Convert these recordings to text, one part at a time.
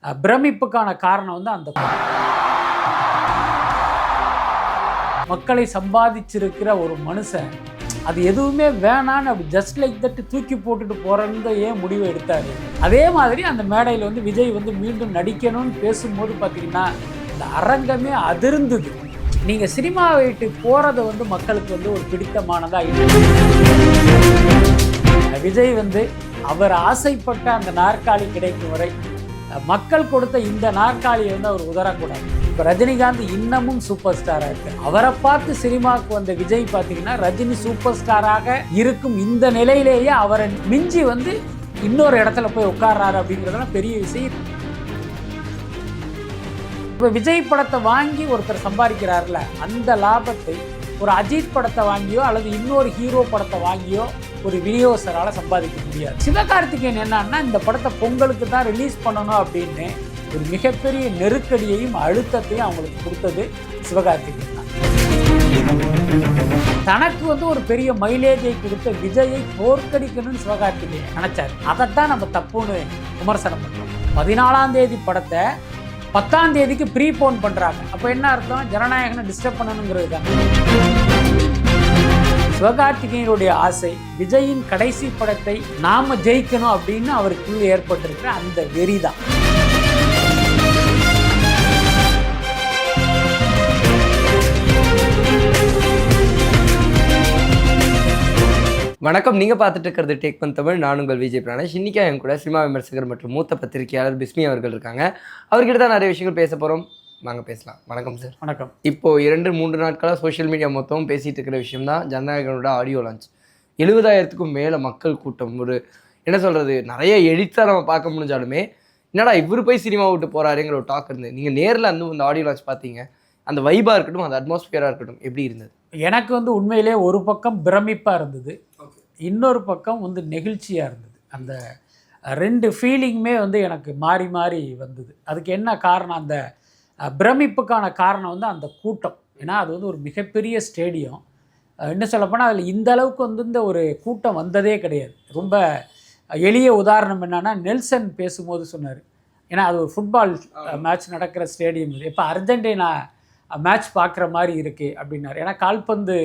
பிரமிப்புக்கான காரணம் வந்து அந்த மக்களை சம்பாதிச்சிருக்கிற ஒரு மனுஷன் அது எதுவுமே வேணான்னு அப்படி ஜஸ்ட் லைக் தட்டு தூக்கி போட்டுட்டு போகிறன்னு ஏன் முடிவை எடுத்தார். அதே மாதிரி அந்த மேடையில் வந்து விஜய் வந்து மீண்டும் நடிக்கணும்னு பேசும்போது பார்த்தீங்கன்னா இந்த அரங்கமே அதிர்ந்தது. நீங்கள் சினிமாவை விட்டு போகிறத வந்து மக்களுக்கு வந்து ஒரு பிடித்தமானதாக இல்லை. விஜய் வந்து அவர் ஆசைப்பட்ட அந்த நாற்காலி கிடைக்கும் வரை மக்கள் கொடுத்த இந்த நாற்காலியை வந்து அவர் உதரக்கூடாது. இப்போ ரஜினிகாந்த் இன்னமும் சூப்பர் ஸ்டாராக இருக்கு. அவரை பார்த்து சினிமாவுக்கு வந்த விஜய் பார்த்தீங்கன்னா ரஜினி சூப்பர் ஸ்டாராக இருக்கும் இந்த நிலையிலேயே அவரை மிஞ்சி வந்து இன்னொரு இடத்துல போய் உட்கார்றாரு அப்படிங்கிறதுலாம் பெரிய விஷயம். இப்போ விஜய் படத்தை வாங்கி ஒருத்தர் சம்பாதிக்கிறார்ல, அந்த லாபத்தை ஒரு அஜித் படத்தை வாங்கியோ அல்லது இன்னொரு ஹீரோ படத்தை வாங்கியோ ஒரு விநியோகஸ்தரால் சம்பாதிக்க முடியாது. சிவகார்த்திகேயன் என்னன்னா இந்த படத்தை பொங்கலுக்கு தான் ரிலீஸ் பண்ணணும் அப்படின்னு ஒரு மிகப்பெரிய நெருக்கடியையும் அழுத்தத்தையும் அவங்களுக்கு கொடுத்தது சிவகார்த்திகேயன் தான். தனக்கு வந்து ஒரு பெரிய மைலேஜை கொடுத்த விஜயை தோற்கடிக்கணும்னு சிவகார்த்திகேயன் நினைச்சார். அதைத்தான் நம்ம தப்புன்னு விமர்சனம் பண்ணுறோம். 14ஆம் தேதி படத்தை 10ஆம் தேதிக்கு ப்ரீபோன் பண்ணுறாங்க. அப்போ என்ன அர்த்தம்? ஜனநாயகனை டிஸ்டர்ப் பண்ணணுங்கிறது தான். சிவகார்த்திகேயனுடைய ஆசை விஜயின் கடைசி படத்தை நாம ஜெயிக்கணும் அப்படின்னு அவருக்குள்ள ஏற்பட்டிருக்கிற அந்த வெறி தான். வணக்கம், நீங்கள் பார்த்துட்டு இருக்கிறது டேக் ஒன் தமிழ். நான் உங்கள் விஜய் பிராணேஷ். இன்றைக்கி என் கூட சினிமா விமர்சகர் மற்றும் மூத்த பத்திரிகையாளர் பிஸ்மி அவர்கள் இருக்காங்க. அவர்கிட்ட தான் நிறைய விஷயங்கள் பேச போகிறோம். வாங்க பேசலாம். வணக்கம் சார். வணக்கம். இப்போது 2-3 நாட்களாக சோஷியல் மீடியா மொத்தமும் பேசிகிட்டு இருக்கிற விஷயம் தான் ஜனநாயகனோட ஆடியோ லான்ச். 70,000க்கும் மேலே மக்கள் கூட்டம். ஒரு என்ன சொல்கிறது, நிறைய எடிட்டாக நம்ம பார்க்க முடிஞ்சாலுமே என்னடா இவர் போய் சினிமா விட்டு போகிறாருங்கிற ஒரு டாக் இருந்தது. நீங்கள் நேரில் அந்த ஆடியோ லான்ச் பார்த்தீங்க, அந்த வைபாக இருக்கட்டும், அந்த அட்மாஸ்பியராக இருக்கட்டும், எப்படி இருந்தது? எனக்கு வந்து உண்மையிலே ஒரு பக்கம் பிரமிப்பாக இருந்தது, இன்னொரு பக்கம் வந்து நெகிழ்ச்சியாக இருந்தது. அந்த 2 ஃபீலிங்குமே வந்து எனக்கு மாறி மாறி வந்தது. அதுக்கு என்ன காரணம்? அந்த பிரமிப்புக்கான காரணம் வந்து அந்த கூட்டம். ஏன்னா அது வந்து ஒரு மிகப்பெரிய ஸ்டேடியம். என்ன சொல்லப்போனால் அதில் இந்த அளவுக்கு வந்து இந்த ஒரு கூட்டம் வந்ததே கிடையாது. ரொம்ப எளிய உதாரணம் என்னென்னா, நெல்சன் பேசும்போது சொன்னார், ஏன்னா அது ஒரு ஃபுட்பால் மேட்ச் நடக்கிற ஸ்டேடியம் இது, இப்போ அர்ஜென்டினா மேட்ச் பார்க்குற மாதிரி இருக்குது அப்படின்னாரு. ஏன்னா கால்பந்து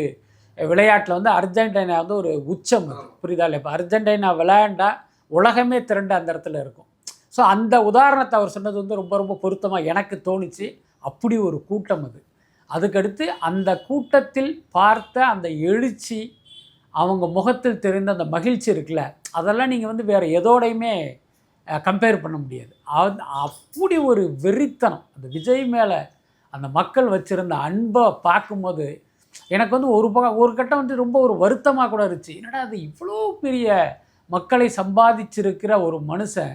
விளையாட்டில் வந்து அர்ஜென்டினா வந்து ஒரு உச்சம், அது புரியுதா இல்லை? இப்போ அர்ஜென்டினா விளையாண்டா உலகமே திரண்டு அந்த இடத்துல இருக்கும். ஸோ அந்த உதாரணத்தை அவர் சொன்னது வந்து ரொம்ப ரொம்ப பொருத்தமாக எனக்கு தோணுச்சு. அப்படி ஒரு கூட்டம் அது. அதுக்கடுத்து அந்த கூட்டத்தில் பார்த்த அந்த எழுச்சி, அவங்க முகத்தில் தெரிந்த அந்த மகிழ்ச்சி இருக்குல்ல, அதெல்லாம் நீங்கள் வந்து வேறு எதோடையுமே கம்பேர் பண்ண முடியாது. அப்படி ஒரு வெறித்தனம் அந்த விஜய் மேலே அந்த மக்கள் வச்சுருந்த அன்பை பார்க்கும்போது எனக்கு வந்து ஒரு கட்டம் வந்து ரொம்ப ஒரு வருத்தமாக கூட இருந்துச்சு. என்னடா அது இவ்வளோ பெரிய மக்களை சம்பாதிச்சிருக்கிற ஒரு மனுஷன்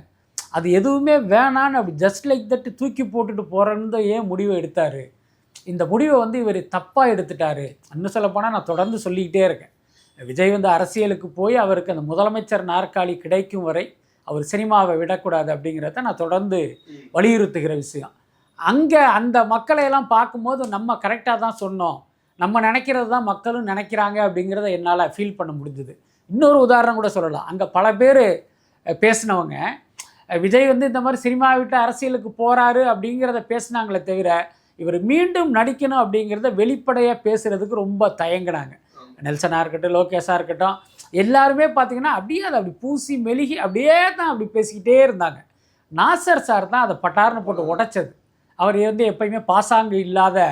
அது எதுவுமே வேணான்னு அப்படி ஜஸ்ட் லைக் தட்டு தூக்கி போட்டுட்டு போகிறன்னு ஏன் முடிவை எடுத்தார். இந்த முடிவை வந்து இவர் தப்பாக எடுத்துட்டார். இன்னும் சொல்லப்போனால் நான் தொடர்ந்து சொல்லிக்கிட்டே இருக்கேன், விஜய் வந்து அரசியலுக்கு போய் அவருக்கு அந்த முதலமைச்சர் நாற்காலி கிடைக்கும் வரை அவர் சினிமாவை விடக்கூடாது அப்படிங்கிறத நான் தொடர்ந்து வலியுறுத்துகிற விஷயம். அங்கே அந்த மக்களையெல்லாம் பார்க்கும்போது நம்ம கரெக்டாக தான் சொன்னோம், நம்ம நினைக்கிறது தான் மக்களும் நினைக்கிறாங்க அப்படிங்கிறத என்னால் ஃபீல் பண்ண முடிஞ்சுது. இன்னொரு உதாரணம் கூட சொல்லலாம். அங்கே பல பேர் பேசினவங்க விஜய் வந்து இந்த மாதிரி சினிமா விட்டு அரசியலுக்கு போகிறாரு அப்படிங்கிறத பேசினாங்களே தவிர இவர் மீண்டும் நடிக்கணும் அப்படிங்கிறத வெளிப்படையாக பேசுகிறதுக்கு ரொம்ப தயங்கினாங்க. நெல்சனாக இருக்கட்டும், லோகேஷாக இருக்கட்டும், எல்லாருமே பார்த்திங்கன்னா அப்படியே அதை அப்படி பூசி மெழுகி அப்படியே தான் அப்படி பேசிக்கிட்டே இருந்தாங்க. நாசர் சார் தான் அதை பட்டார்னு போட்டு உடைச்சது. அவர் வந்து எப்பயுமே பாசாங்கு இல்லாத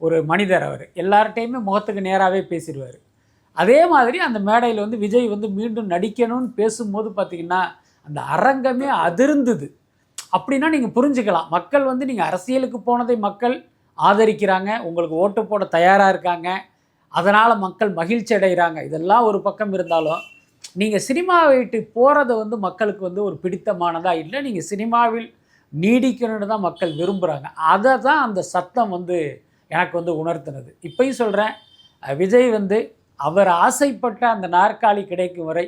ஒரு மனிதர். அவர் எல்லார்ட்டையுமே முகத்துக்கு நேராகவே பேசிடுவார். அதே மாதிரி அந்த மேடையில் வந்து விஜய் வந்து மீண்டும் நடிக்கணும்னு பேசும்போது பார்த்திங்கன்னா அந்த அரங்கமே அதிர்ந்தது. அப்படின்னா நீங்கள் புரிஞ்சுக்கலாம், மக்கள் வந்து நீங்கள் அரசியலுக்கு போனதை மக்கள் ஆதரிக்கிறாங்க, உங்களுக்கு ஓட்டு போட தயாராக இருக்காங்க, அதனால் மக்கள் மகிழ்ச்சி அடைகிறாங்க. இதெல்லாம் ஒரு பக்கம் இருந்தாலும் நீங்கள் சினிமாவை விட்டு போகிறத வந்து மக்களுக்கு வந்து ஒரு பிடித்தமானதாக இல்லை, நீங்கள் சினிமாவில் நீடிக்கணும்னு தான் மக்கள் விரும்புகிறாங்க. அதை தான் அந்த சத்தம் வந்து எனக்கு வந்து உணர்த்தினது. இப்போயும் சொல்கிறேன், விஜய் வந்து அவர் ஆசைப்பட்ட அந்த நாற்காலி கிடைக்கும் வரை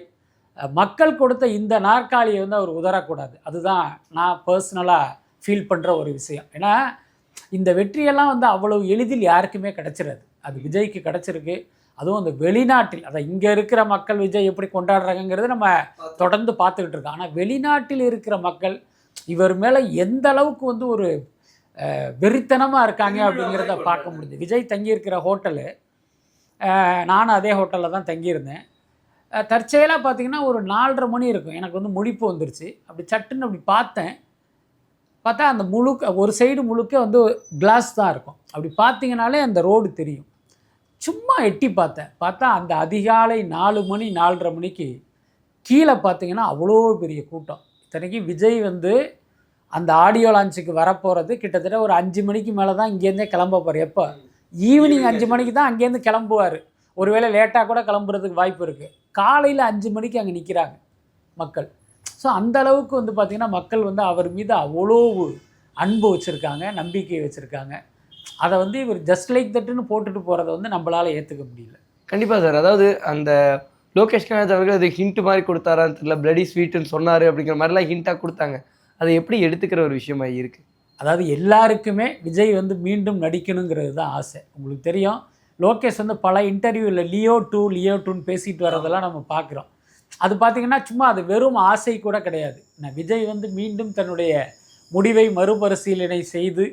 மக்கள் கொடுத்த இந்த நாற்காலியை வந்து அவர் உதரக்கூடாது. அதுதான் நான் பர்சனலாக ஃபீல் பண்ணுற ஒரு விஷயம். ஏன்னா இந்த வெற்றியெல்லாம் வந்து அவ்வளவு எளிதில் யாருக்குமே கிடச்சிடாது. அது விஜய்க்கு கிடச்சிருக்கு. அதுவும் அந்த வெளிநாட்டில், அதை இங்கே இருக்கிற மக்கள் விஜய் எப்படி கொண்டாடுறாங்கிறது நம்ம தொடர்ந்து பார்த்துக்கிட்டு இருக்கோம். ஆனால் வெளிநாட்டில் இருக்கிற மக்கள் இவர் மேலே எந்த அளவுக்கு வந்து ஒரு வெறித்தனமாக இருக்காங்க அப்படிங்கிறத பார்க்க முடியுது. விஜய் தங்கியிருக்கிற ஹோட்டலு, நானும் அதே ஹோட்டலில் தான் தங்கியிருந்தேன். தற்செயலாக பார்த்தீங்கன்னா ஒரு 4:30 மணி இருக்கும். எனக்கு வந்து முழிப்பு வந்துருச்சு. அப்படி சட்டுன்னு அப்படி பார்த்தேன். பார்த்தா அந்த முழுக்க ஒரு சைடு முழுக்க வந்து கிளாஸ் தான் இருக்கும். அப்படி பார்த்தீங்கனாலே அந்த ரோடு தெரியும். சும்மா எட்டி பார்த்தேன். பார்த்தா அந்த அதிகாலை 4 மணி 4:30 மணிக்கு கீழே பார்த்தீங்கன்னா அவ்வளோ பெரிய கூட்டம். இத்தனைக்கும் விஜய் வந்து அந்த ஆடியோ லான்ச்சுக்கு வரப்போகிறது கிட்டத்தட்ட ஒரு 5 மணிக்கு மேலே தான் இங்கேருந்தே கிளம்ப போகிறார். எப்போ? ஈவினிங் 5 மணிக்கு தான் அங்கேருந்து கிளம்புவார். ஒருவேளை லேட்டாக கூட கிளம்புறதுக்கு வாய்ப்பு இருக்குது. காலையில் 5 மணிக்கு அங்கே நிற்கிறாங்க மக்கள். ஸோ அந்த அளவுக்கு வந்து பார்த்திங்கன்னா மக்கள் வந்து அவர் மீது அவ்வளோ அன்பு வச்சுருக்காங்க, நம்பிக்கை வச்சுருக்காங்க. அதை வந்து இவர் ஜஸ்ட் லைக் தட்டுன்னு போட்டுட்டு போகிறத வந்து நம்மளால் ஏற்றுக்க முடியல. கண்டிப்பாக சார். அதாவது அந்த லோகேஷ் கனகராஜ் அவர்கள் அது ஹிண்ட் மாதிரி கொடுத்தாரான்னு தெரியல, பிளடி ஸ்வீட்டுன்னு சொன்னார் அப்படிங்கிற மாதிரிலாம் ஹிண்ட்டாக கொடுத்தாங்க. அதை எப்படி எடுத்துக்கிற ஒரு விஷயமா இருக்குது? அதாவது எல்லாருக்குமே விஜய் வந்து மீண்டும் நடிக்கணுங்கிறது தான் ஆசை. உங்களுக்கு தெரியும், லோகேஷ் வந்து பல இன்டர்வியூவில் லியோ 2ன்னு பேசிட்டு வரதெல்லாம் நம்ம பார்க்குறோம். அது பார்த்திங்கன்னா சும்மா அது வெறும் ஆசை கூட கிடையாது. விஜய் வந்து மீண்டும் தன்னுடைய முடிவை மறுபரிசீலனை செய்து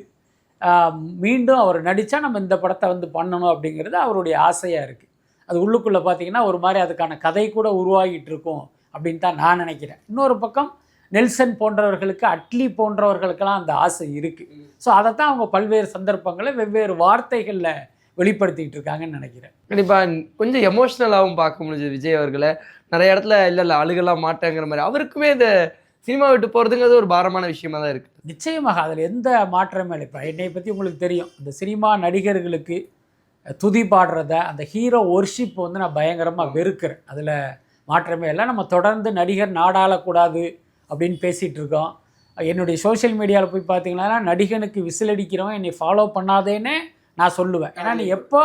மீண்டும் அவர் நடித்தா நம்ம இந்த படத்தை வந்து பண்ணணும் அப்படிங்கிறது அவருடைய ஆசையாக இருக்குது. அது உள்ளுக்குள்ளே பார்த்திங்கன்னா ஒரு மாதிரி அதுக்கான கதை கூட உருவாகிட்டு இருக்கும் அப்படின்னு தான் நான் நினைக்கிறேன். இன்னொரு பக்கம் நெல்சன் போன்றவர்களுக்கு, அட்லி போன்றவர்களுக்கெல்லாம் அந்த ஆசை இருக்குது. ஸோ அதைத்தான் அவங்க பல்வேறு சந்தர்ப்பங்களில் வெவ்வேறு வார்த்தைகளில் வெளிப்படுத்திகிட்டு இருக்காங்கன்னு நினைக்கிறேன். கண்டிப்பாக கொஞ்சம் எமோஷ்னலாகவும் பார்க்க முடிஞ்சது விஜய் அவர்களை. நிறைய இடத்துல இல்லை அழுகலாம் மாட்டேங்கிற மாதிரி. அவருக்குமே இந்த சினிமா விட்டு போகிறதுங்கிறது ஒரு பாரமான விஷயமா தான் இருக்குது. நிச்சயமாக அதில் எந்த மாற்றமே இல்லை. இப்போ என்னை பற்றி உங்களுக்கு தெரியும், இந்த சினிமா நடிகர்களுக்கு துதி பாடுறத, அந்த ஹீரோ ஒர்ஷிப் வந்து நான் பயங்கரமாக வெறுக்கிறேன். அதில் மாற்றமே இல்லை. நம்ம தொடர்ந்து நடிகர் நாடாளக்கூடாது அப்படின்னு பேசிகிட்டு இருக்கோம். என்னுடைய சோஷியல் மீடியாவில் போய் பார்த்தீங்கன்னா நடிகனுக்கு விசிலடிக்கிறவன் என்னை ஃபாலோ பண்ணாதேன்னு நான் சொல்லுவேன். ஏன்னா நீ எப்போ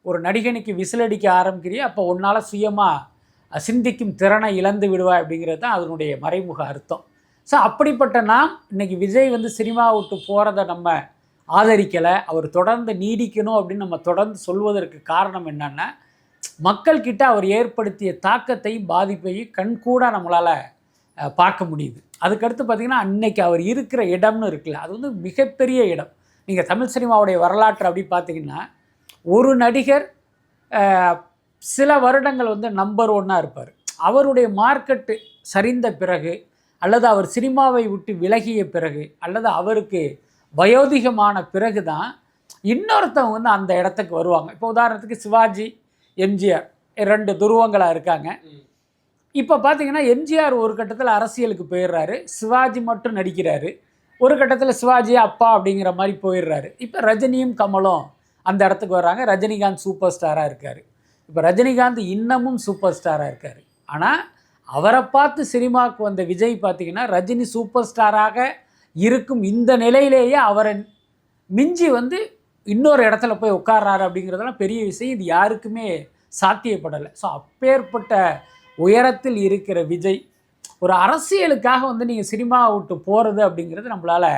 ஒரு நடிகனுக்கு விசிலடிக்க ஆரம்பிக்கிறியோ அப்போ உன்னால் சுயமாக சிந்திக்கும் திறனை இழந்து விடுவாய் அப்படிங்கிறது தான் அதனுடைய மறைமுக அர்த்தம். ஸோ அப்படிப்பட்ட நாம் இன்றைக்கி விஜய் வந்து சினிமா விட்டு போகிறத நம்ம ஆதரிக்கலை, அவர் தொடர்ந்து நீடிக்கணும் அப்படின்னு நம்ம தொடர்ந்து சொல்வதற்கு காரணம் என்னென்னா, மக்கள்கிட்ட அவர் ஏற்படுத்திய தாக்கத்தையும் பாதிப்பையும் கண்கூட நம்மளால் பார்க்க முடியுது. அதுக்கடுத்து பார்த்திங்கன்னா அன்னைக்கு அவர் இருக்கிற இடம்னு இருக்குல்ல, அது வந்து மிகப்பெரிய இடம். நீங்கள் தமிழ் சினிமாவுடைய வரலாற்று அப்படி பார்த்திங்கன்னா ஒரு நடிகர் சில வருடங்கள் வந்து நம்பர் 1 இருப்பார். அவருடைய மார்க்கெட்டு சரிந்த பிறகு, அல்லது அவர் சினிமாவை விட்டு விலகிய பிறகு, அல்லது அவருக்கு வயோதிகமான பிறகு தான் இன்னொருத்தவங்க வந்து அந்த இடத்துக்கு வருவாங்க. இப்போ உதாரணத்துக்கு சிவாஜி, எம்ஜிஆர் 2 துருவங்களாக இருக்காங்க. இப்போ பார்த்தீங்கன்னா எம்ஜிஆர் ஒரு கட்டத்தில் அரசியலுக்கு போயிடுறாரு, சிவாஜி மட்டும் நடிக்கிறாரு. ஒரு கட்டத்தில் சிவாஜி அப்பா அப்படிங்கிற மாதிரி போயிடுறாரு. இப்போ ரஜினியும் கமலும் அந்த இடத்துக்கு வர்றாங்க. ரஜினிகாந்த் சூப்பர் ஸ்டாராக இருக்கார். இப்போ ரஜினிகாந்த் இன்னமும் சூப்பர் ஸ்டாராக இருக்கார். ஆனால் அவரை பார்த்து சினிமாவுக்கு வந்த விஜய் பார்த்திங்கன்னா ரஜினி சூப்பர் ஸ்டாராக இருக்கும் இந்த நிலையிலேயே அவரை மிஞ்சி வந்து இன்னொரு இடத்துல போய் உட்கார்றாரு அப்படிங்கிறதெல்லாம் பெரிய விஷயம். இது யாருக்குமே சாத்தியப்படலை. ஸோ அப்பேற்பட்ட உயரத்தில் இருக்கிற விஜய் ஒரு அரசியலுக்காக வந்து நீங்கள் சினிமாவை விட்டு போகிறது அப்படிங்கிறது நம்மளால்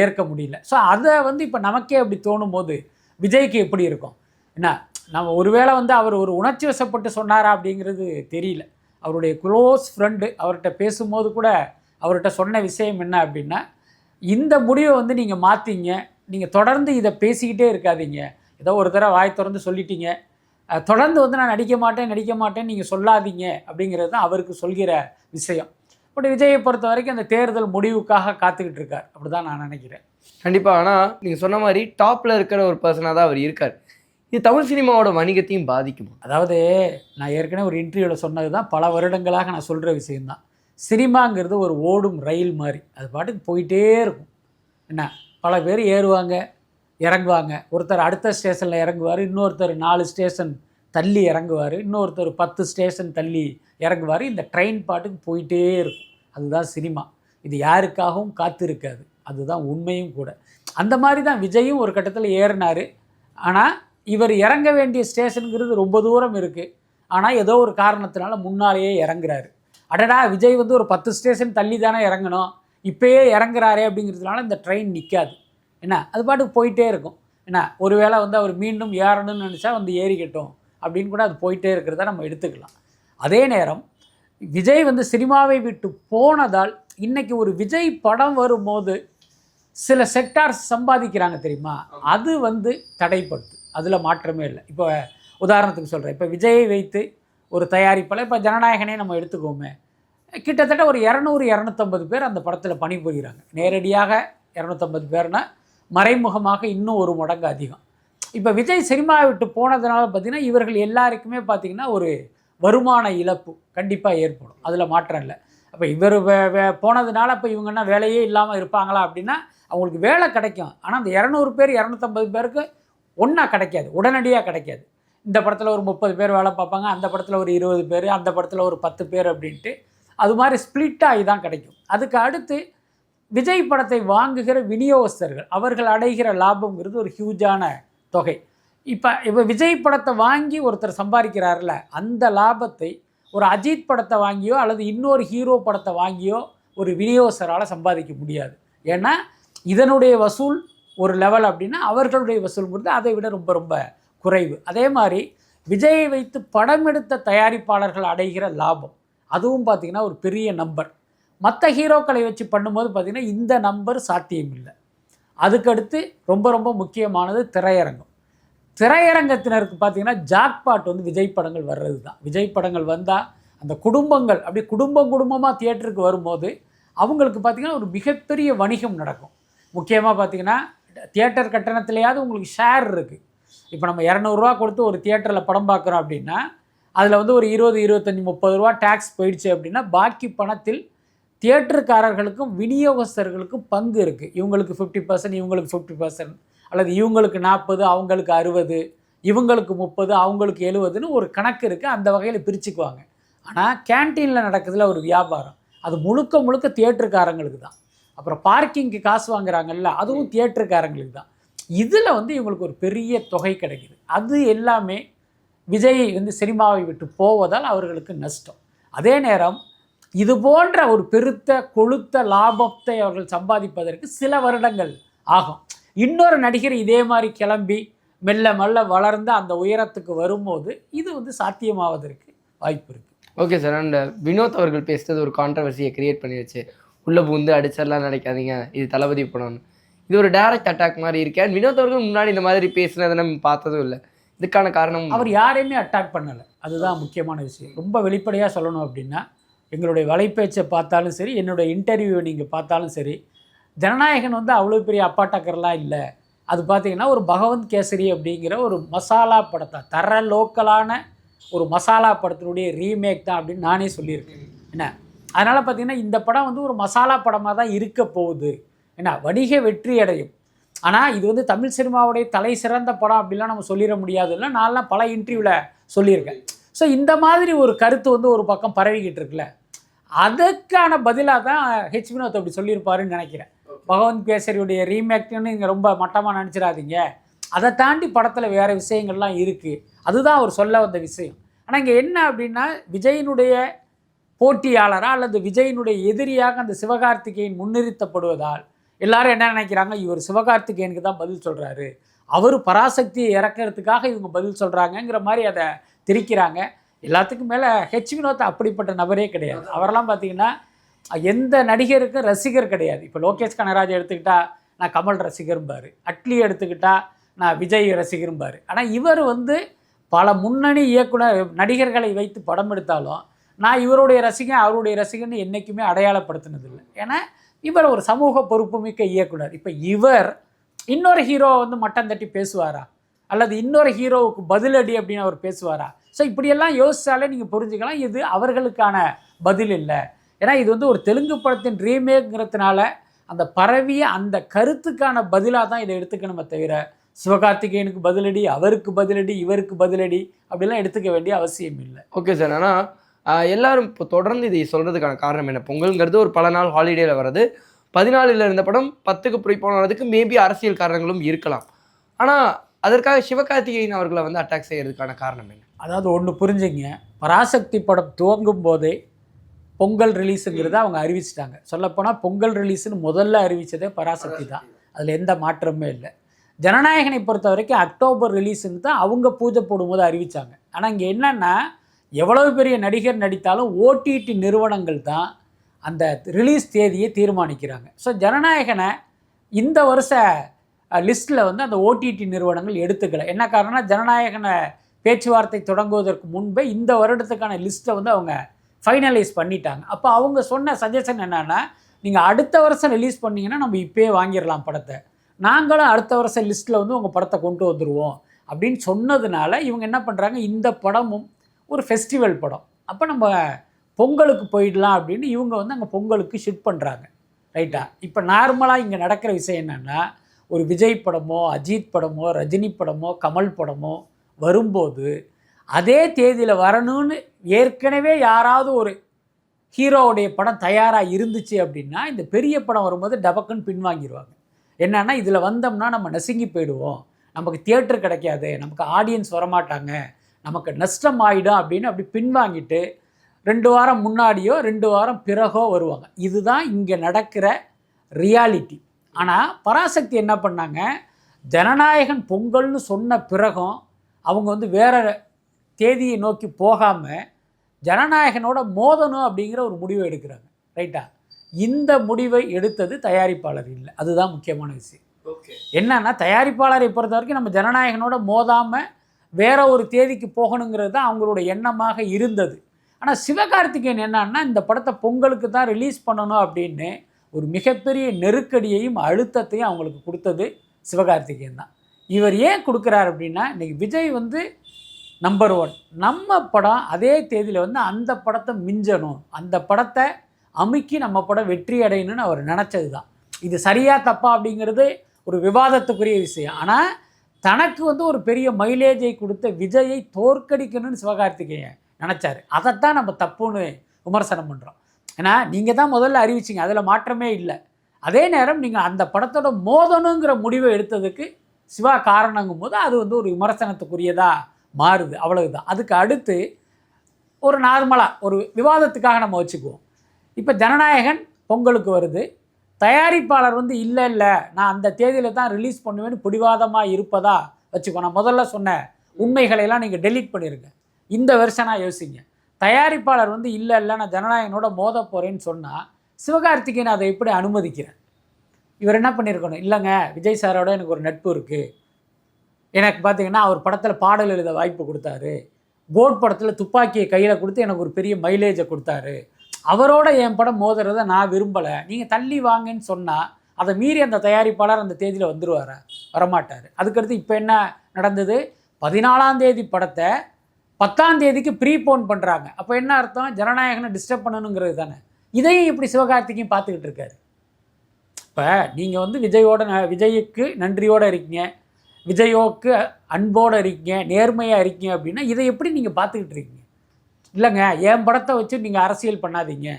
ஏற்க முடியல. ஸோ அதை வந்து இப்போ நமக்கே அப்படி தோணும் போது விஜய்க்கு எப்படி இருக்கும்? என்ன நம்ம ஒருவேளை வந்து அவர் ஒரு உணர்ச்சி வசப்பட்டு சொன்னாரா அப்படிங்கிறது தெரியல. அவருடைய க்ளோஸ் ஃப்ரெண்டு அவர்கிட்ட பேசும்போது கூட அவர்கிட்ட சொன்ன விஷயம் என்ன அப்படின்னா, இந்த முடிவை வந்து நீங்கள் மாற்றிங்க, நீங்கள் தொடர்ந்து இதை பேசிக்கிட்டே இருக்காதீங்க. ஏதோ ஒரு தடவை வாய் திறந்து சொல்லிட்டீங்க, தொடர்ந்து வந்து நான் நடிக்க மாட்டேன் நீங்கள் சொல்லாதீங்க அப்படிங்கிறது தான் அவருக்கு சொல்கிற விஷயம். பட் விஜயை பொறுத்த வரைக்கும் அந்த தேர்தல் முடிவுக்காக காத்துக்கிட்டு இருக்கார். அப்படி தான் நான் நினைக்கிறேன். கண்டிப்பாக. ஆனால் நீங்கள் சொன்ன மாதிரி டாப்பில் இருக்கிற ஒரு பர்சனாக தான் அவர் இருக்கார். இது தமிழ் சினிமாவோட வணிகத்தையும் பாதிக்குமா? அதாவது நான் ஏற்கனவே ஒரு இன்டர்வியூவில் சொன்னது தான், பல வருடங்களாக நான் சொல்கிற விஷயந்தான். சினிமாங்கிறது ஒரு ஓடும் ரயில் மாதிரி, அது பாட்டுக்கு போயிட்டே இருக்கும். என்ன, பல பேர் ஏறுவாங்க இறங்குவாங்க. ஒருத்தர் அடுத்த ஸ்டேஷனில் இறங்குவார், இன்னொருத்தர் 4 ஸ்டேஷன் தள்ளி இறங்குவார், இன்னொருத்தர் 10 ஸ்டேஷன் தள்ளி இறங்குவார். இந்த ட்ரெயின் பாட்டுக்கு போயிட்டே இருக்கும். அதுதான் சினிமா. இது யாருக்காகவும் காத்திருக்காது. அதுதான் உண்மையும் கூட. அந்த மாதிரி தான் விஜயும் ஒரு கட்டத்தில் ஏறினார். ஆனால் இவர் இறங்க வேண்டிய ஸ்டேஷனுங்கிறது ரொம்ப தூரம் இருக்குது. ஆனால் ஏதோ ஒரு காரணத்தினால முன்னாலேயே இறங்குறாரு. அடடா, விஜய் வந்து ஒரு 10 ஸ்டேஷன் தள்ளி தானே இறங்கணும், இப்போயே இறங்குறாரே அப்படிங்கிறதுனால இந்த ட்ரெயின் நிற்காது. என்ன, அது பாட்டுக்கு போயிட்டே இருக்கும். என்ன, ஒருவேளை வந்து அவர் மீண்டும் ஏறணும்னு நினச்சா வந்து ஏறிக்கட்டும் அப்படின்னு கூட அது போயிட்டே இருக்கிறத நம்ம எடுத்துக்கலாம். அதே நேரம் விஜய் வந்து சினிமாவை விட்டு போனதால் இன்னைக்கு ஒரு விஜய் படம் வரும்போது சில செக்டார்ஸ் சம்பாதிக்கிறாங்க தெரியுமா, அது வந்து தடைப்படுது, அதில் மாற்றமே இல்லை. இப்போ உதாரணத்துக்கு சொல்கிறேன், இப்போ விஜயை வைத்து ஒரு தயாரிப்பாளர், இப்போ ஜனநாயகனே நம்ம எடுத்துக்கோமே, கிட்டத்தட்ட ஒரு 200-250 பேர் அந்த படத்தில் பணிபுரிகிறாங்க. நேரடியாக 250 பேர்னா மறைமுகமாக இன்னும் ஒரு மடங்கு அதிகம். இப்போ விஜய் சினிமாவை விட்டு போனதுனால பார்த்திங்கன்னா இவர்கள் எல்லாருக்குமே பார்த்திங்கன்னா ஒரு வருமான இழப்பு கண்டிப்பாக ஏற்படும், அதில் மாற்றம் இல்லை. அப்போ இவர் போனதுனால இப்போ இவங்கன்னா வேலையே இல்லாமல் இருப்பாங்களா அப்படின்னா அவங்களுக்கு வேலை கிடைக்கும். ஆனால் அந்த 200 பேர் 250 பேருக்கு ஒன்றா கிடைக்காது, உடனடியாக கிடைக்காது. இந்த படத்தில் ஒரு 30 பேர் வேலை பார்ப்பாங்க, அந்த படத்தில் ஒரு 20 பேர், அந்த படத்தில் ஒரு 10 பேர் அப்படின்ட்டு அது மாதிரி ஸ்ப்ளிட் ஆகி தான் கிடைக்கும். அதுக்கு அடுத்து விஜய் படத்தை வாங்குகிற விநியோகஸ்தர்கள் அவர்கள் அடைகிற லாபங்கிறது ஒரு ஹியூஜான தொகை. இப்போ விஜய் படத்தை வாங்கி ஒருத்தர் சம்பாதிக்கிறார்ல, அந்த லாபத்தை ஒரு அஜித் படத்தை வாங்கியோ அல்லது இன்னொரு ஹீரோ படத்தை வாங்கியோ ஒரு விநியோகஸ்தரால் சம்பாதிக்க முடியாது. ஏன்னா இதனுடைய வசூல் ஒரு லெவல் அப்படின்னா அவர்களுடைய வசூல்ங்கிறது அதை விட ரொம்ப ரொம்ப குறைவு. அதே மாதிரி விஜயை வைத்து படம் எடுத்த தயாரிப்பாளர்கள் அடைகிற லாபம் அதுவும் பார்த்திங்கன்னா ஒரு பெரிய நம்பர். மற்ற ஹீரோக்களை வச்சு பண்ணும்போது பார்த்திங்கன்னா இந்த நம்பர் சாத்தியம் இல்லை. அதுக்கடுத்து ரொம்ப ரொம்ப முக்கியமானது திரையரங்கம். திரையரங்கத்தினருக்கு பார்த்திங்கன்னா ஜாக்பாட் வந்து விஜய் படங்கள் வர்றது தான். விஜய் படங்கள் வந்தால் அந்த குடும்பங்கள் அப்படி குடும்பமாக தியேட்டருக்கு வரும்போது அவங்களுக்கு பார்த்திங்கன்னா ஒரு மிகப்பெரிய வணிகம் நடக்கும். முக்கியமாக பார்த்திங்கன்னா தியேட்டர் கட்டணத்துலையாவது உங்களுக்கு ஷேர் இருக்குது. இப்போ நம்ம 200 ரூபா கொடுத்து ஒரு தியேட்டரில் படம் பார்க்குறோம் அப்படின்னா அதில் வந்து ஒரு 20, 25, 30 ரூபா டேக்ஸ் போயிடுச்சு அப்படின்னா பாக்கி பணத்தில் தியேட்டருக்காரர்களுக்கும் விநியோகஸ்தர்களுக்கும் பங்கு இருக்குது. இவங்களுக்கு 50%, இவங்களுக்கு 50%, அல்லது இவங்களுக்கு 40, அவங்களுக்கு 60, இவங்களுக்கு 30, அவங்களுக்கு 70ன்னு ஒரு கணக்கு இருக்குது. அந்த வகையில் பிரிச்சுக்குவாங்க. ஆனால் கேன்டீனில் நடக்குதுல ஒரு வியாபாரம், அது முழுக்க முழுக்க தியேட்டருக்காரங்களுக்கு தான். அப்புறம் பார்க்கிங்க்கு காசு வாங்குறாங்கல்ல, அதுவும் தியேட்டருக்காரங்களுக்கு தான். இதில் வந்து இவங்களுக்கு ஒரு பெரிய தொகை கிடைக்குது. அது எல்லாமே விஜய் வந்து சினிமாவை விட்டு போவதால் அவர்களுக்கு நஷ்டம். அதே நேரம் இது போன்ற ஒரு பெருத்த கொழுத்த லாபத்தை அவர்கள் சம்பாதிப்பதற்கு சில வருடங்கள் ஆகும். இன்னொரு நடிகர் இதே மாதிரி கிளம்பி மெல்ல மெல்ல வளர்ந்து அந்த உயரத்துக்கு வரும்போது இது வந்து சாத்தியமாவதற்கு வாய்ப்பு இருக்குது. Okay sir. அண்ட் வினோத் அவர்கள் பேசுறது ஒரு கான்ட்ரவர்சியை கிரியேட் பண்ணிடுச்சு. உள்ளே பூந்து அடிச்சிடலாம் நினைக்காதீங்க, இது தளபதி படம்னு. இது ஒரு டைரக்ட் அட்டாக் மாதிரி இருக்கேன். வினோத் அவர்கள் முன்னாடி இந்த மாதிரி பேசுனதை நம்ம பார்த்ததும் இல்லை. இதுக்கான காரணம் அவர் யாரையுமே அட்டாக் பண்ணலை, அதுதான் முக்கியமான விஷயம். ரொம்ப வெளிப்படையாக சொல்லணும் அப்படின்னா எங்களுடைய வலைப்பேச்சை பார்த்தாலும் சரி, என்னுடைய இன்டர்வியூவை நீங்கள் பார்த்தாலும் சரி, ஜனநாயகன் வந்து அவ்வளோ பெரிய அப்பாட்டக்கர்லாம் இல்லை. அது பார்த்திங்கன்னா ஒரு பகவந்த் கேசரி அப்படிங்கிற ஒரு மசாலா படத்தை தர லோக்கலான ஒரு மசாலா படத்தினுடைய ரீமேக் தான் அப்படின்னு நானே சொல்லியிருக்கேன். என்ன அதனால் பார்த்திங்கன்னா இந்த படம் வந்து ஒரு மசாலா படமாக தான் இருக்க போகுது. ஏன்னா வணிக வெற்றி அடையும். ஆனால் இது வந்து தமிழ் சினிமாவுடைய தலை சிறந்த படம் அப்படிலாம் நம்ம சொல்லிட முடியாது. இல்லை, நான்லாம் பல இன்டர்வியூவில் சொல்லியிருக்கேன். ஸோ இந்த மாதிரி ஒரு கருத்து வந்து ஒரு பக்கம் பரவிக்கிட்டு இருக்குல்ல, அதுக்கான பதிலாக தான் ஹெச் வினோத் அப்படி சொல்லியிருப்பாருன்னு நினைக்கிறேன். பகவந்த் கேசரியுடைய ரீமேக்னு நீங்கள் ரொம்ப மட்டமாக நினச்சிடாதீங்க, அதை தாண்டி படத்தில் வேறு விஷயங்கள்லாம் இருக்குது, அதுதான் அவர் சொல்ல வந்த விஷயம். ஆனால் இங்கே என்ன அப்படின்னா விஜயினுடைய போட்டியாளராக அல்லது விஜயினுடைய எதிரியாக அந்த சிவகார்த்திகேயன் முன்னிறுத்தப்படுவதால் எல்லாரும் என்ன நினைக்கிறாங்க, இவர் சிவகார்த்திகேயனுக்கு தான் பதில் சொல்கிறாரு, அவர் பராசக்தியை இறக்கிறதுக்காக இவங்க பதில் சொல்கிறாங்கங்கிற மாதிரி அதை திரிக்கிறாங்க. எல்லாத்துக்கும் மேலே ஹெச் வினோத் அப்படிப்பட்ட நபரே கிடையாது. அவரெல்லாம் பார்த்திங்கன்னா எந்த நடிகருக்கும் ரசிகர் கிடையாது. இப்போ லோகேஷ் கனகராஜ் எடுத்துக்கிட்டால் நான் கமல் ரசிகரும்பார், அட்லி எடுத்துக்கிட்டால் நான் விஜய் ரசிகரும்பார். ஆனால் இவர் வந்து பல முன்னணி இயக்குனர் நடிகர்களை வைத்து படம் எடுத்தாலும் நான் இவருடைய ரசிகன் அவருடைய ரசிகன்னு என்றைக்குமே அடையாளப்படுத்தினதில்லை. ஏன்னா இவர் ஒரு சமூக பொறுப்புமிக்க இயக்குனர். இப்போ இவர் இன்னொரு ஹீரோவை வந்து மட்டம் தட்டி பேசுவாரா, அல்லது இன்னொரு ஹீரோவுக்கு பதிலடி அப்படின்னு அவர் பேசுவாரா? ஸோ இப்படியெல்லாம் யோசித்தாலே நீங்கள் புரிஞ்சுக்கலாம் இது அவர்களுக்கான பதில் இல்லை. ஏன்னா இது வந்து ஒரு தெலுங்கு படத்தின் ரீமேக்ங்கிறதுனால அந்த பரவிய அந்த கருத்துக்கான பதிலாக தான் இதை எடுத்துக்கணுமே தவிர சிவகார்த்திகேயனுக்கு பதிலடி, அவருக்கு பதிலடி, இவருக்கு பதிலடி அப்படிலாம் எடுத்துக்க வேண்டிய அவசியம் இல்லை. Okay sir. ஆனால் எல்லாரும் இப்போ தொடர்ந்து இதை சொல்கிறதுக்கான காரணம் என்ன? பொங்கல்ங்கிறது ஒரு பல நாள் ஹாலிடேயில் வர்றது. 14 இருந்த படம் 10க்கு போனதுக்கு மேபி அரசியல் காரணங்களும் இருக்கலாம். ஆனால் அதற்காக சிவகார்த்திகேயன் அவர்களை வந்து அட்டாக் செய்கிறதுக்கான காரணம் என்ன? அதாவது ஒன்று புரிஞ்சுங்க, பராசக்தி படம் துவங்கும் போதே பொங்கல் ரிலீஸுங்கிறத அவங்க அறிவிச்சிட்டாங்க. சொல்லப்போனால் பொங்கல் ரிலீஸுன்னு முதல்ல அறிவித்ததே பராசக்தி தான், அதில் எந்த மாற்றமே இல்லை. ஜனநாயகனை பொறுத்த வரைக்கும் அக்டோபர் ரிலீஸுன்னு தான் அவங்க பூஜை போடும்போது அறிவித்தாங்க. ஆனால் இங்கே என்னென்னா எவ்வளவு பெரிய நடிகர் நடித்தாலும் ஓடிடி நிறுவனங்கள் தான் அந்த ரிலீஸ் தேதியை தீர்மானிக்கிறாங்க. ஸோ ஜனநாயகனை இந்த வருஷ லிஸ்ட்டில் வந்து அந்த ஓடிடி நிறுவனங்கள் எடுத்துக்கல. என்ன காரணம்னா, ஜனநாயகனை பேச்சுவார்த்தை தொடங்குவதற்கு முன்பே இந்த வருடத்துக்கான லிஸ்ட்டை வந்து அவங்க ஃபைனலைஸ் பண்ணிட்டாங்க. அப்போ அவங்க சொன்ன சஜஷன் என்னென்னா, நீங்கள் அடுத்த வருஷம் ரிலீஸ் பண்ணிங்கன்னா நம்ம இப்போயே வாங்கிடலாம் படத்தை, நாங்களும் அடுத்த வருஷம் லிஸ்ட்டில் வந்து உங்கள் படத்தை கொண்டு வந்துடுவோம் அப்படின்னு சொன்னதுனால இவங்க என்ன பண்ணுறாங்க, இந்த படமும் ஒரு ஃபெஸ்டிவல் படம், அப்போ நம்ம பொங்கலுக்கு போயிடலாம் அப்படின்னு இவங்க வந்து அங்கே பொங்கலுக்கு ஷிஃப்ட் பண்ணுறாங்க. ரைட்டா? இப்போ நார்மலாக இங்கே நடக்கிற விஷயம் என்னென்னா, ஒரு விஜய் படமோ அஜித் படமோ ரஜினி படமோ கமல் படமோ வரும்போது அதே தேதியில் வரணும்னு ஏற்கனவே யாராவது ஒரு ஹீரோவுடைய படம் தயாராக இருந்துச்சு அப்படின்னா, இந்த பெரிய படம் வரும்போது டபக்குன்னு பின்வாங்கிடுவாங்க. என்னன்னா, இதில் வந்தோம்னா நம்ம நசுங்கி போயிடுவோம், நமக்கு தியேட்டர் கிடைக்காது, நமக்கு ஆடியன்ஸ் வரமாட்டாங்க, நமக்கு நஷ்டம் ஆகிடும் அப்படின்னு அப்படி பின்வாங்கிட்டு 2 வாரம் முன்னாடியோ 2 வாரம் பிறகோ வருவாங்க. இதுதான் இங்கே நடக்கிற ரியாலிட்டி. ஆனால் பராசக்தி என்ன பண்ணாங்க, ஜனநாயகன் பொங்கல்னு சொன்ன பிறகும் அவங்க வந்து வேறு தேதியை நோக்கி போகாமல் ஜனநாயகனோட மோதணும் அப்படிங்கிற ஒரு முடிவை எடுக்கிறாங்க. ரைட்டா? இந்த முடிவை எடுத்தது தயாரிப்பாளர் இல்லை. அதுதான் முக்கியமான விஷயம். என்னன்னா, தயாரிப்பாளரை பொறுத்த வரைக்கும் நம்ம ஜனநாயகனோட மோதாமல் வேற ஒரு தேதிக்கு போகணுங்கிறது தான் அவங்களோட எண்ணமாக இருந்தது. ஆனால் சிவகார்த்திகேயன் என்னன்னா, இந்த படத்தை பொங்கலுக்கு தான் ரிலீஸ் பண்ணணும் அப்படின்னு ஒரு மிகப்பெரிய நெருக்கடியையும் அழுத்தத்தையும் அவங்களுக்கு கொடுத்தது சிவகார்த்திகேயன் தான். இவர் ஏன் கொடுக்குறாரு அப்படின்னா, இன்றைக்கி விஜய் வந்து நம்பர் 1, நம்ம படம் அதே தேதியில் வந்து அந்த படத்தை மிஞ்சணும், அந்த படத்தை அமுக்கி நம்ம படம் வெற்றி அடையணும்னு அவர் நினச்சது தான். இது சரியா தப்பா அப்படிங்கிறது ஒரு விவாதத்துக்குரிய விஷயம். ஆனால் தனக்கு வந்து ஒரு பெரிய மைலேஜை கொடுத்த விஜயை தோற்கடிக்கணும்னு சிவகார்த்திகேயன் நினச்சார். அதைத்தான் நம்ம தப்புன்னு விமர்சனம் பண்ணுறோம். ஏன்னா நீங்கள் தான் முதல்ல அறிவிச்சிங்க, அதில் மாற்றமே இல்லை. அதே நேரம் நீங்கள் அந்த படத்தோட மோதணுங்கிற முடிவை எடுத்ததுக்கு சிவா காரணங்கும் போது அது வந்து ஒரு விமர்சனத்துக்குரியதாக மாறுது. அவ்வளவுதான். அதுக்கு அடுத்து ஒரு நார்மலாக ஒரு விவாதத்துக்காக நம்ம வச்சுக்குவோம். இப்போ ஜனநாயகன் பொங்கலுக்கு வருது, தயாரிப்பாளர் வந்து இல்லை நான் அந்த தேதியில் தான் ரிலீஸ் பண்ணுவேன்னு பிடிவாதமாக இருப்பதா வச்சுக்கோ. நான் முதல்ல சொன்ன உண்மைகளையெல்லாம் நீங்கள் டெலீட் பண்ணிடுங்க, இந்த வெர்ஷனாக யோசிங்க. தயாரிப்பாளர் வந்து இல்லை நான் ஜனநாயகனோட மோத போகிறேன்னு சொன்னால் சிவகார்த்திகேயன் அதை எப்படி அனுமதிக்கிறேன்? இவர் என்ன பண்ணியிருக்கணும், இல்லைங்க விஜய் சாரோட எனக்கு ஒரு நட்பு இருக்குது, எனக்கு பார்த்தீங்கன்னா அவர் படத்தில் பாடல் எழுத வாய்ப்பு கொடுத்தாரு, கோட் படத்தில் துப்பாக்கியை கையில் கொடுத்து எனக்கு ஒரு பெரிய மைலேஜை கொடுத்தாரு, அவரோட என் படம் மோதுறதை நான் விரும்பலை, நீங்கள் தள்ளி வாங்கன்னு சொன்னால் அதை மீறி அந்த தயாரிப்பாளர் அந்த தேதியில் வந்துடுவாரா? வரமாட்டார். அதுக்கடுத்து இப்போ என்ன நடந்தது, 14ஆம் தேதி படத்தை 10ஆம் தேதிக்கு ப்ரீபோன் பண்ணுறாங்க. அப்போ என்ன அர்த்தம், ஜனநாயகனை டிஸ்டர்ப் பண்ணணுங்கிறது தானே. இதையும் இப்படி சிவகார்த்திகேயன் பார்த்துக்கிட்டு இருக்காரு. இப்போ நீங்கள் வந்து விஜய்க்கு நன்றியோடு இருக்கீங்க, விஜயோக்கு அன்போடு இருக்கீங்க, நேர்மையாக இருக்கீங்க அப்படின்னா இதை எப்படி நீங்கள் பார்த்துக்கிட்டு இருக்கீங்க? இல்லைங்க, என் படத்தை வச்சு நீங்கள் அரசியல் பண்ணாதீங்க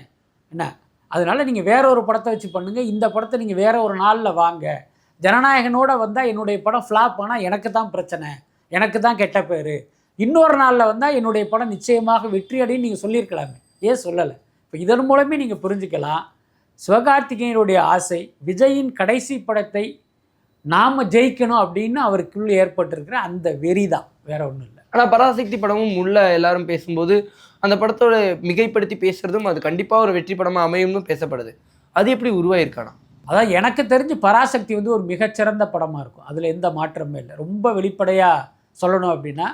என்ன, அதனால் நீங்கள் வேற ஒரு படத்தை வச்சு பண்ணுங்கள், இந்த படத்தை நீங்கள் வேற ஒரு நாளில் வாங்க, ஜனநாயகனோட வந்தால் என்னுடைய படம் ஃப்ளாப் ஆனால் எனக்கு தான் பிரச்சனை, எனக்கு தான் கெட்ட பேர், இன்னொரு நாளில் வந்தால் என்னுடைய படம் நிச்சயமாக வெற்றி அடைன்னு நீங்கள் சொல்லியிருக்கலாமே, ஏன் சொல்லலை? இப்போ இதன் மூலமே நீங்கள் புரிஞ்சுக்கலாம், சிவகார்த்திகேயனுடைய ஆசை விஜயின் கடைசி படத்தை நாம் ஜெயிக்கணும் அப்படின்னு அவருக்குள்ள ஏற்பட்டிருக்கிற அந்த வெறி தான், வேற ஒன்றும் இல்லை. ஆனால் பராசக்தி படமும் உள்ள எல்லாரும் பேசும்போது அந்த படத்தோட மிகைப்படுத்தி பேசுறதும் அது கண்டிப்பாக ஒரு வெற்றி படமாக அமையும்னு பேசப்படுது. அது எப்படி உருவாயிருக்கானா? அதான் எனக்கு தெரிஞ்சு பராசக்தி வந்து ஒரு மிகச்சிறந்த படமாக இருக்கும், அதில் எந்த மாற்றமே இல்லை. ரொம்ப வெளிப்படையாக சொல்லணும் அப்படின்னா,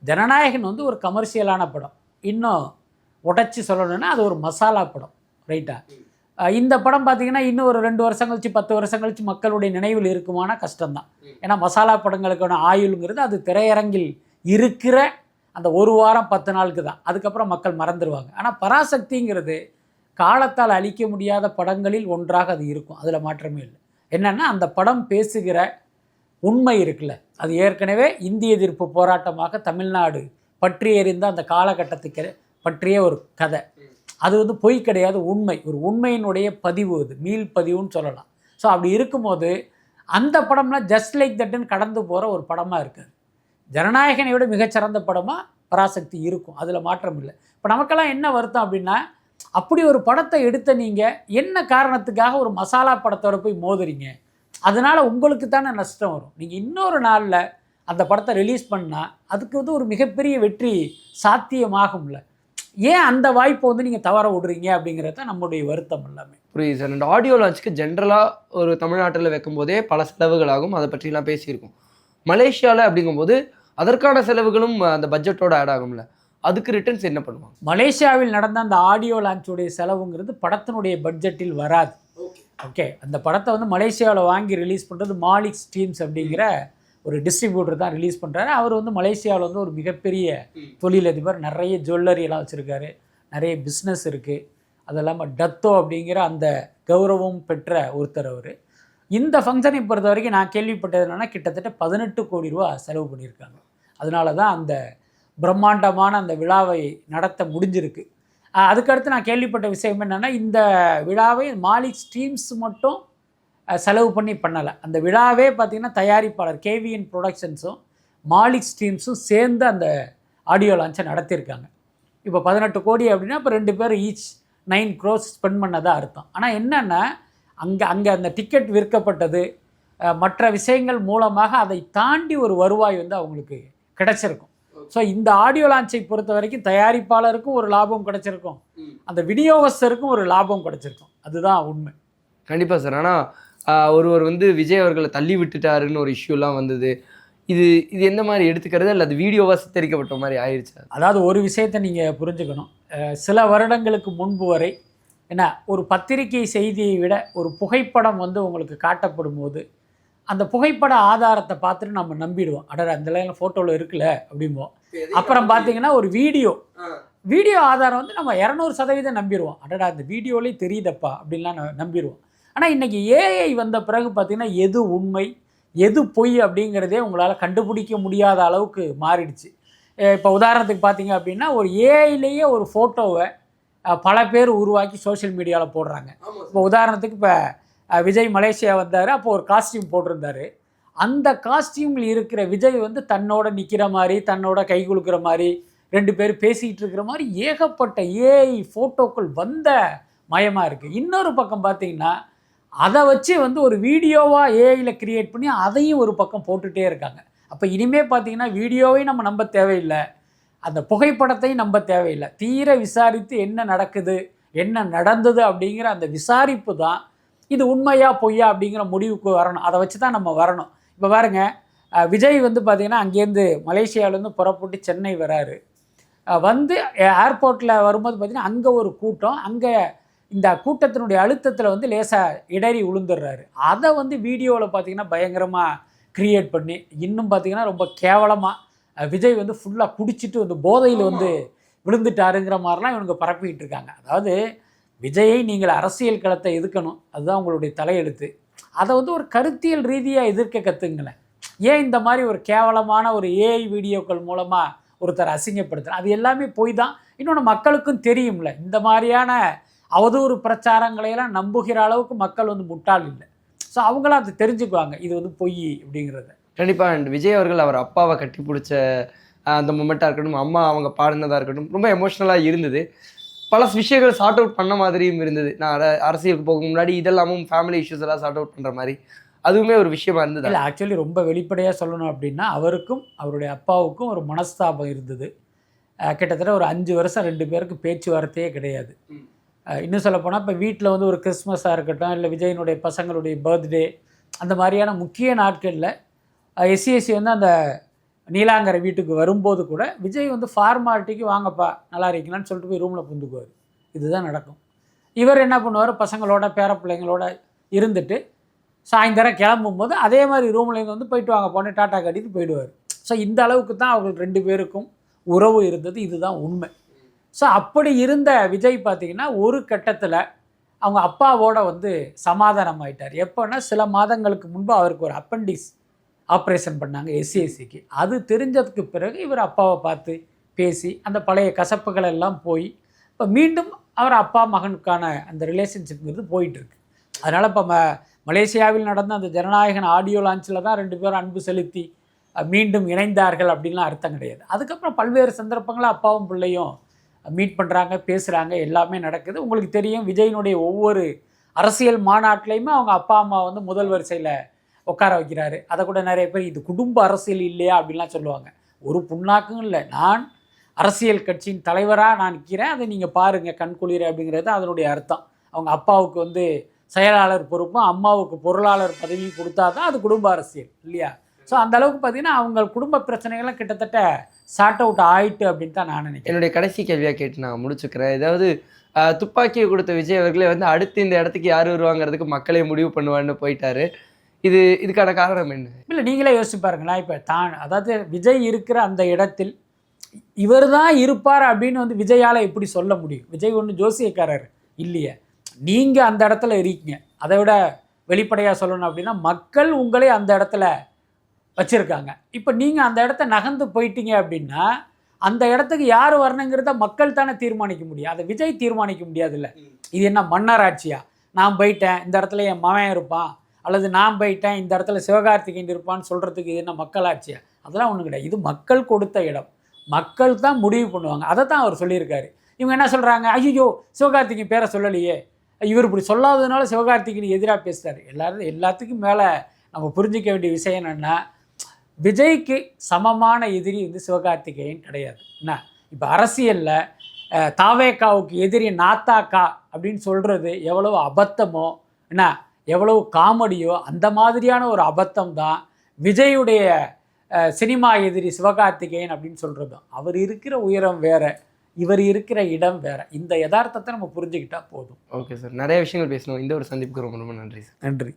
ஜனநாயகன் வந்து ஒரு கமர்ஷியலான படம், இன்னும் உடைச்சி சொல்லணும்னா அது ஒரு மசாலா படம். ரைட்டா? இந்த படம் பார்த்திங்கன்னா இன்னும் ஒரு 2 வருஷம் கழிச்சு 10 வருஷம் கழிச்சு மக்களுடைய நினைவில் இருக்குமானா கஷ்டம்தான். ஏன்னா மசாலா படங்களுக்கான ஆயுளுங்கிறது அது திரையரங்கில் இருக்கிற அந்த 1 வாரம் 10 நாளுக்கு தான், அதுக்கப்புறம் மக்கள் மறந்துடுவாங்க. ஆனால் பராசக்திங்கிறது காலத்தால் அழிக்க முடியாத படங்களில் ஒன்றாக அது இருக்கும், அதில் மாற்றமே இல்லை. என்னென்னா அந்த படம் பேசுகிற உண்மை இருக்குல்ல, அது ஏற்கனவே இந்திய எதிர்ப்பு போராட்டமாக தமிழ்நாடு பற்றி எறிந்த அந்த காலகட்டத்துக்கு பற்றிய ஒரு கதை. அது வந்து பொய் கிடையாது, உண்மை, ஒரு உண்மையினுடைய பதிவு, அது மீள் பதிவுன்னு சொல்லலாம். ஸோ அப்படி இருக்கும்போது அந்த படம்லாம் ஜஸ்ட் லைக் தட்டுன்னு கடந்து போகிற ஒரு படமாக இருக்காது. ஜனநாயகனை விட மிகச்சிறந்த படமாக பராசக்தி இருக்கும், அதில் மாற்றம் இல்லை. இப்போ நமக்கெல்லாம் என்ன வருத்தம் அப்படின்னா, அப்படி ஒரு படத்தை எடுத்த நீங்கள் என்ன காரணத்துக்காக ஒரு மசாலா படத்தோட போய் மோதுறீங்க? அதனால் உங்களுக்கு தானே நஷ்டம் வரும். நீங்கள் இன்னொரு நாளில் அந்த படத்தை ரிலீஸ் பண்ணால் அதுக்கு வந்து ஒரு மிகப்பெரிய வெற்றி சாத்தியமாகும்ல. ஏன் அந்த வாய்ப்பை வந்து நீங்கள் தவற விடுறீங்க அப்படிங்கிறது தான் நம்முடைய வருத்தம் எல்லாமே. புரியுது சார். இந்த ஆடியோ லான்ச்சுக்கு ஜென்ரலாக ஒரு தமிழ்நாட்டில் வைக்கும்போதே பல செலவுகளாகும், அதை பற்றிலாம் பேசியிருக்கோம். மலேசியாவில் அப்படிங்கும்போது அதற்கான செலவுகளும் அந்த பட்ஜெட்டோட ஆட் ஆகும்ல, அதுக்கு ரிட்டர்ன்ஸ் என்ன பண்ணுவாங்க? மலேசியாவில் நடந்த அந்த ஆடியோ லான்ச்சுடைய செலவுங்கிறது படத்தினுடைய பட்ஜெட்டில் வராது. ஓகே, அந்த படத்தை வந்து மலேசியாவில் வாங்கி ரிலீஸ் பண்ணுறது மாலிக் ஸ்டீம்ஸ் அப்படிங்கிற ஒரு டிஸ்ட்ரிபியூட்டர் தான் ரிலீஸ் பண்ணுறாரு. அவர் வந்து மலேசியாவில் வந்து ஒரு மிகப்பெரிய தொழிலதிபர், நிறைய ஜுவல்லரி எல்லாம் வச்சுருக்காரு, நிறைய பிஸ்னஸ் இருக்குது. அது இல்லாமல் டத்தோ அப்படிங்கிற அந்த கௌரவம் பெற்ற ஒருத்தர் அவர். இந்த ஃபங்க்ஷனை பொறுத்த வரைக்கும் நான் கேள்விப்பட்டது என்னென்னா கிட்டத்தட்ட 18 கோடி ரூபா செலவு பண்ணியிருக்காங்க. அதனால தான் அந்த பிரம்மாண்டமான அந்த விழாவை நடத்த முடிஞ்சிருக்கு. அதுக்கடுத்து நான் கேள்விப்பட்ட விஷயம் என்னென்னா, இந்த விழாவை மாலிக் ஸ்டீம்ஸ் மட்டும் செலவு பண்ணலை. அந்த விழாவே பார்த்திங்கன்னா தயாரிப்பாளர் கேவிஎன் ப்ரொடக்ஷன்ஸும் மாலிக் ஸ்டீம்ஸும் சேர்ந்து அந்த ஆடியோ லான்ச்சை நடத்தியிருக்காங்க. இப்போ 18 கோடி அப்படின்னா இப்போ 2 பேர் ஈச் 9 crores ஸ்பெண்ட் பண்ணதாக அர்த்தம். ஆனால் என்னென்னா அங்கே அந்த டிக்கெட் விற்கப்பட்டது, மற்ற விஷயங்கள் மூலமாக அதை தாண்டி ஒரு வருவாய் வந்து அவங்களுக்கு கிடைச்சிருக்கும். ஸோ இந்த ஆடியோ லான்ச்சை பொறுத்த வரைக்கும் தயாரிப்பாளருக்கும் ஒரு லாபம் கிடைச்சிருக்கும், அந்த விநியோகஸ்தருக்கும் ஒரு லாபம் கிடைச்சிருக்கும். அதுதான் உண்மை. கண்டிப்பாக சார். ஆனால் ஒருவர் வந்து விஜய் அவர்களை தள்ளி விட்டுட்டாருன்னு ஒரு இஷ்யூலாம் வந்தது. இது எந்த மாதிரி எடுத்துக்கிறது, இல்லை அது வீடியோவாக சித்தரிக்கப்பட்ட மாதிரி ஆயிடுச்சு? அதாவது ஒரு விஷயத்தை நீங்கள் புரிஞ்சுக்கணும். சில வருடங்களுக்கு முன்பு வரை என்ன, ஒரு பத்திரிகை செய்தியை விட ஒரு புகைப்படம் வந்து உங்களுக்கு காட்டப்படும் போது அந்த புகைப்பட ஆதாரத்தை பார்த்துட்டு நம்ம நம்பிடுவோம். அடடா அந்த லைனில் ஃபோட்டோவில் இருக்குல்ல அப்படிம்போம். அப்புறம் பார்த்தீங்கன்னா ஒரு வீடியோ ஆதாரம் வந்து நம்ம 200% நம்பிடுவோம். அடடா அந்த வீடியோலேயே தெரியுதப்பா அப்படின்லாம் நம்பிடுவோம். ஆனால் இன்றைக்கி ஏஐ வந்த பிறகு பார்த்திங்கன்னா எது உண்மை எது பொய் அப்படிங்கிறதே உங்களால் கண்டுபிடிக்க முடியாத அளவுக்கு மாறிடுச்சு. இப்போ உதாரணத்துக்கு பார்த்தீங்க அப்படின்னா, ஒரு ஏஐலேயே ஒரு ஃபோட்டோவை பல பேர் உருவாக்கி சோஷியல் மீடியாவில் போடுறாங்க. இப்போ உதாரணத்துக்கு இப்போ விஜய் மலேசியா வந்தார், அப்போ ஒரு காஸ்டியூம் போட்டிருந்தார். அந்த காஸ்டியூமில் இருக்கிற விஜய் வந்து தன்னோட நிற்கிற மாதிரி, தன்னோட கை குலுக்கிற மாதிரி, 2 பேர் பேசிகிட்டு இருக்கிற மாதிரி ஏகப்பட்ட ஏஐ ஃபோட்டோக்கள் வந்த மயமாக இருக்குது. இன்னொரு பக்கம் பார்த்திங்கன்னா அதை வச்சு வந்து ஒரு வீடியோவாக ஏஐயில் க்ரியேட் பண்ணி அதையும் ஒரு பக்கம் போட்டுகிட்டே இருக்காங்க. அப்போ இனிமேல் பார்த்திங்கன்னா வீடியோவையும் நம்ம நம்ப தேவையில்லை, அந்த புகைப்படத்தையும் நம்ப தேவையில்லை. தீர விசாரித்து என்ன நடக்குது என்ன நடந்தது அப்படிங்கிற அந்த விசாரிப்பு தான் இது உண்மையா பொய்யா அப்படிங்கிற முடிவுக்கு வரணும். அதை வச்சு தான் நம்ம வரணும். இப்போ பாருங்க, விஜய் வந்து பார்த்திங்கன்னா அங்கேருந்து மலேசியாவிலேருந்து புறப்பட்டு சென்னை வராரு. வந்து ஏர்போர்ட்டில் வரும்போது பார்த்திங்கன்னா அங்கே ஒரு கூட்டம், அங்கே இந்த கூட்டத்தினுடைய அழுத்தத்தில் வந்து லேசாக இடறி விழுந்துடுறாரு. அதை வந்து வீடியோவில் பார்த்திங்கன்னா பயங்கரமாக க்ரியேட் பண்ணி, இன்னும் பார்த்திங்கன்னா ரொம்ப கேவலமாக விஜய் வந்து ஃபுல்லாக குடிச்சிட்டு வந்து போதையில் வந்து விழுந்துட்டாருங்கிற மாதிரிலாம் இவனுங்க பரப்பிக்கிட்டு இருக்காங்க. அதாவது விஜயை நீங்கள் அரசியல் களத்தை எதிர்க்கணும், அதுதான் உங்களுடைய தலையெழுத்து. அதை வந்து ஒரு கருத்தியல் ரீதியாக எதிர்க்க கற்றுங்களேன். ஏன் இந்த மாதிரி ஒரு கேவலமான ஒரு ஏஐ வீடியோக்கள் மூலமாக ஒருத்தர் அசிங்கப்படுத்துகிறேன்? அது எல்லாமே போய் தான். இன்னொன்று மக்களுக்கும் தெரியும்ல, இந்த மாதிரியான அவதூறு பிரச்சாரங்களையெல்லாம் நம்புகிற அளவுக்கு மக்கள் வந்து முட்டாள் இல்லை. ஸோ அவங்களாம் அது தெரிஞ்சுக்குவாங்க இது வந்து பொய் அப்படிங்கிறத. கண்டிப்பாக. அண்ட் விஜய் அவர்கள் அவர் அப்பாவை கட்டி பிடிச்ச அந்த மொமெண்ட்டாக இருக்கட்டும், அம்மா அவங்க பாடினதாக இருக்கட்டும், ரொம்ப எமோஷ்னலாக இருந்தது. பல விஷயங்கள் சார்ட் அவுட் பண்ண மாதிரியும் இருந்தது. நான் அரசியலுக்கு போக முன்னாடி இதெல்லாமும் ஃபேமிலி இஷ்யூஸ் எல்லாம் சார்ட் அவுட் பண்ணுற மாதிரி அதுவுமே ஒரு விஷயமா இருந்தது. இல்லை, ஆக்சுவலி ரொம்ப வெளிப்படையாக சொல்லணும் அப்படின்னா அவருக்கும் அவருடைய அப்பாவுக்கும் ஒரு மனஸ்தாபம் இருந்தது. கிட்டத்தட்ட ஒரு 5 வருஷம் 2 பேருக்கு பேச்சுவார்த்தையே கிடையாது. இன்னும் சொல்லப்போனால் இப்போ வீட்டில் வந்து ஒரு கிறிஸ்மஸாக இருக்கட்டும், இல்லை விஜயனுடைய பசங்களுடைய பர்த்டே, அந்த மாதிரியான முக்கிய நாட்களில் எஸ்சிஎஸ்சி வந்து அந்த நீலாங்கரை வீட்டுக்கு வரும்போது கூட விஜய் வந்து ஃபார்மாலிட்டிக்கு வாங்கப்பா நல்லா இருக்கீங்களான்னு சொல்லிட்டு போய் ரூமில் புந்துக்குவார். இதுதான் நடக்கும். இவர் என்ன பண்ணுவார், பசங்களோட பேர பிள்ளைங்களோட இருந்துட்டு சாயந்தரம் கிளம்பும்போது அதே மாதிரி ரூம்லேருந்து வந்து போயிட்டு வாங்க போனே டாட்டா கட்டிட்டு போயிடுவார். ஸோ இந்த அளவுக்கு தான் அவர்கள் 2 பேருக்கும் உறவு இருந்தது. இதுதான் உண்மை. ஸோ அப்படி இருந்த விஜய் பார்த்திங்கன்னா ஒரு கட்டத்தில் அவங்க அப்பாவோட வந்து சமாதானம் ஆகிட்டார். எப்போன்னா சில மாதங்களுக்கு முன்பு அவருக்கு ஒரு அப்பெண்டிக்ஸ் ஆப்ரேஷன் பண்ணாங்க எஸ்சிஎஸ்சிக்கு. அது தெரிஞ்சதுக்கு பிறகு இவர் அப்பாவை பார்த்து பேசி அந்த பழைய கசப்புகள் எல்லாம் போய் இப்போ மீண்டும் அவர் அப்பா மகனுக்கான அந்த ரிலேஷன்ஷிப்ங்கிறது போயிட்டுருக்கு. அதனால் இப்போ மலேசியாவில் நடந்த அந்த ஜனநாயகன் ஆடியோ லான்ச்சில் தான் 2 பேரும் அன்பு செலுத்தி மீண்டும் இணைந்தார்கள் அப்படின்லாம் அர்த்தம் கிடையாது. அதுக்கப்புறம் பல்வேறு சந்தர்ப்பங்களில் அப்பாவும் பிள்ளையும் மீட் பண்ணுறாங்க, பேசுகிறாங்க, எல்லாமே நடக்குது. உங்களுக்கு தெரியும், விஜயினுடைய ஒவ்வொரு அரசியல் மாநாட்டிலையுமே அவங்க அப்பா அம்மா வந்து முதல் வரிசையில் உட்கார வைக்கிறாரு. அதை கூட நிறைய பேர் இது குடும்ப அரசியல் இல்லையா அப்படின்லாம் சொல்லுவாங்க. ஒரு புண்ணாக்கும் இல்லை. நான் அரசியல் கட்சியின் தலைவராக நான் நிற்கிறேன், அதை நீங்கள் பாருங்கள் கண்குளிர அப்படிங்கிறது அதனுடைய அர்த்தம். அவங்க அப்பாவுக்கு வந்து செயலாளர் பொறுப்பும் அம்மாவுக்கு பொருளாளர் பதவியும் கொடுத்தா தான் அது குடும்ப அரசியல் இல்லையா? ஸோ அந்த அளவுக்கு பார்த்தீங்கன்னா அவங்க குடும்ப பிரச்சனைகள்லாம் கிட்டத்தட்ட சார்ட் அவுட் ஆயிட்டு அப்படின்னு தான் நான் நினைக்கிறேன். என்னுடைய கடைசி கேள்வியாக கேட்டு நான் முடிச்சுக்கிறேன். ஏதாவது துப்பாக்கியை கொடுத்த விஜய் அவர்களே வந்து அடுத்து இந்த இடத்துக்கு யார் வருவாங்கிறதுக்கு மக்களே முடிவு பண்ணுவான்னு போயிட்டாரு. இதுக்கான காரணம் என்ன? இல்லை, நீங்களே யோசிச்சு பாருங்களேன். இப்போ அதாவது விஜய் இருக்கிற அந்த இடத்தில் இவர் தான் இருப்பார் அப்படின்னு வந்து விஜயால் எப்படி சொல்ல முடியும்? விஜய் ஒன்று ஜோசியக்காரர் இல்லையே. நீங்கள் அந்த இடத்துல இருக்கீங்க. அதை விட வெளிப்படையாக சொல்லணும் அப்படின்னா மக்கள் உங்களே அந்த இடத்துல வச்சுருக்காங்க. இப்போ நீங்கள் அந்த இடத்த நகர்ந்து போயிட்டீங்க அப்படின்னா அந்த இடத்துக்கு யார் வரணுங்கிறத மக்கள் தானே தீர்மானிக்க முடியும். அதை விஜய் தீர்மானிக்க முடியாதுல்ல. இது என்ன மன்னராட்சியா? நான் போயிட்டேன் இந்த இடத்துல என் மகன் இருப்பான், அல்லது நான் போயிட்டேன் இந்த இடத்துல சிவகார்த்திகேயன் இருப்பான்னு சொல்கிறதுக்கு இது என்ன மக்களாட்சியா? அதெல்லாம் ஒன்றும் கிடையாது. இது மக்கள் கொடுத்த இடம், மக்கள் தான் முடிவு பண்ணுவாங்க. அதை தான் அவர் சொல்லியிருக்காரு. இவங்க என்ன சொல்கிறாங்க, ஐயோ சிவகார்த்திகேயன் பேரை சொல்லலையே, இவர் இப்படி சொல்லாததுனால சிவகார்த்திகேயன் எதிராக பேசுகிறார். எல்லாத்துக்கும் மேலே நம்ம புரிஞ்சிக்க வேண்டிய விஷயம் என்னென்னா, விஜய்க்கு சமமான எதிரி வந்து சிவகார்த்திகேயன் கிடையாது. என்ன இப்போ அரசியலில் தாவேக்காவுக்கு எதிரி நாத்தாக்கா அப்படின்னு சொல்கிறது எவ்வளோ அபத்தமோ, என்ன எவ்வளோ காமெடியோ, அந்த மாதிரியான ஒரு அபத்தம் தான் விஜயுடைய சினிமா எதிரி சிவகார்த்திகேயன் அப்படின்னு சொல்கிறதும். அவர் இருக்கிற உயரம் வேறு, இவர் இருக்கிற இடம் வேறு. இந்த யதார்த்தத்தை நம்ம புரிஞ்சுக்கிட்டால் போதும். ஓகே சார், நிறைய விஷயங்கள் பேசணும். இந்த ஒரு சந்திப்புக்கு ரொம்ப ரொம்ப நன்றி சார். நன்றி.